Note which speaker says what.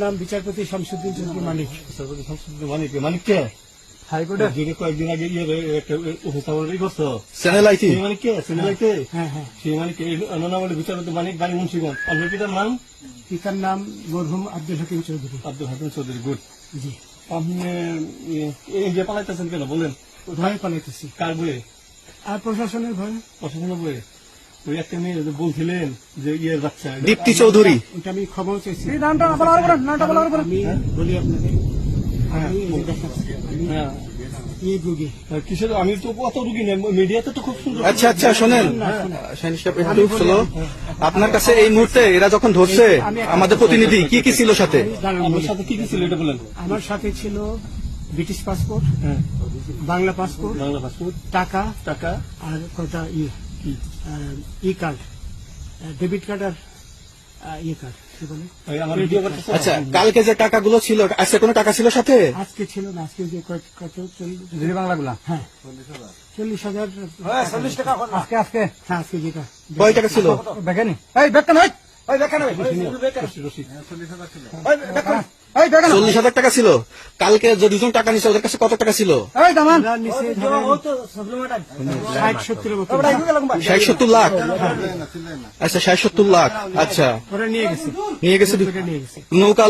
Speaker 1: নাম বিচারপতি শামসুদ্দিন চৌধুরী মানিক।
Speaker 2: বিচারপতি শামসুদ্দিন মানিক, মানিক কে?
Speaker 1: হাইকোর্টের
Speaker 2: কয়েকদিন আগে একটা উপস্থাপন করছো
Speaker 3: channel IT
Speaker 2: Manik K? Channel আইতে
Speaker 1: হ্যাঁ হ্যাঁ,
Speaker 2: সেই মানিক নাম হলো বিচারপতি মানিক, বাড়ি মুন্সিগঞ্জ। আপনার পিতার নাম?
Speaker 1: পিতার নাম মরহুম আব্দুল হাকিম চৌধুরী।
Speaker 2: আব্দুল হাকিম চৌধুরী। গুড।
Speaker 1: জি,
Speaker 2: আপনি এই যে পালাইতেছেন কেন বলেন?
Speaker 1: ভয়ে পালাইতেছি।
Speaker 2: কার বইয়ে?
Speaker 1: আর প্রশাসনের ভয়ে।
Speaker 2: প্রশাসনের বইয়ে? ওই একটা মেয়ে যে বলছিলেন যে ইয়ের বাচ্চা,
Speaker 3: দীপ্তি চৌধুরী।
Speaker 1: ওটা আমি খবর চেয়েছি।
Speaker 2: আমি
Speaker 1: বলি আপনাকে,
Speaker 2: হ্যাঁ
Speaker 1: আমি এই যে দেখাচ্ছি, আমি
Speaker 2: হ্যাঁ
Speaker 1: এই রোগী।
Speaker 2: কিসের? আমি তো অত রুগী নেই, মিডিয়াতে তো খুব সুন্দর।
Speaker 3: আচ্ছা আচ্ছা, শোনেন শাহিন সাহেব, একটু শোনো। আপনার কাছে এই মুহূর্তে এরা যখন ধরছে আমাদের প্রতিনিধি, কি কি ছিল সাথে?
Speaker 2: আমার সাথে কি কি ছিল এটা বলেন।
Speaker 1: আমার সাথে ছিল ব্রিটিশ পাসপোর্ট,
Speaker 2: হ্যাঁ,
Speaker 1: বাংলা পাসপোর্ট,
Speaker 2: বাংলা পাসপোর্ট,
Speaker 1: টাকা,
Speaker 2: টাকা,
Speaker 1: আর কটা
Speaker 2: কি
Speaker 1: ই কার্ড, ডেবিট কার্ড আর ই কার্ড, কি বলে?
Speaker 2: আমার ভিডিও করতেছে।
Speaker 3: আচ্ছা, কালকে যে টাকাগুলো ছিল, আজকে কোনো টাকা ছিল সাথে?
Speaker 1: আজকে ছিল না, আজকে যে কত
Speaker 3: বাংলাগুলা
Speaker 1: হ্যাঁ 40,000।
Speaker 3: 40 টাকা আজকে আজকে
Speaker 1: হ্যাঁ, আজকে যেটা
Speaker 3: কয় টাকা ছিল?
Speaker 1: দেখেনি।
Speaker 3: এই বেকান হয়, ওই বেকান হয়,
Speaker 2: রসিদ।
Speaker 3: 40,000 টাকা ছিল। কালকে যে দুজন টাকা নিছে ওদের কাছে কত টাকা ছিল?
Speaker 1: আমরা নিচে 60-70 মতো
Speaker 3: 60-70 লাখ। আচ্ছা 60-70 লাখ। আচ্ছা,
Speaker 1: ওরা নিয়ে গেছে,
Speaker 3: নিয়ে গেছে
Speaker 1: নিয়ে গেছে।
Speaker 3: নৌকা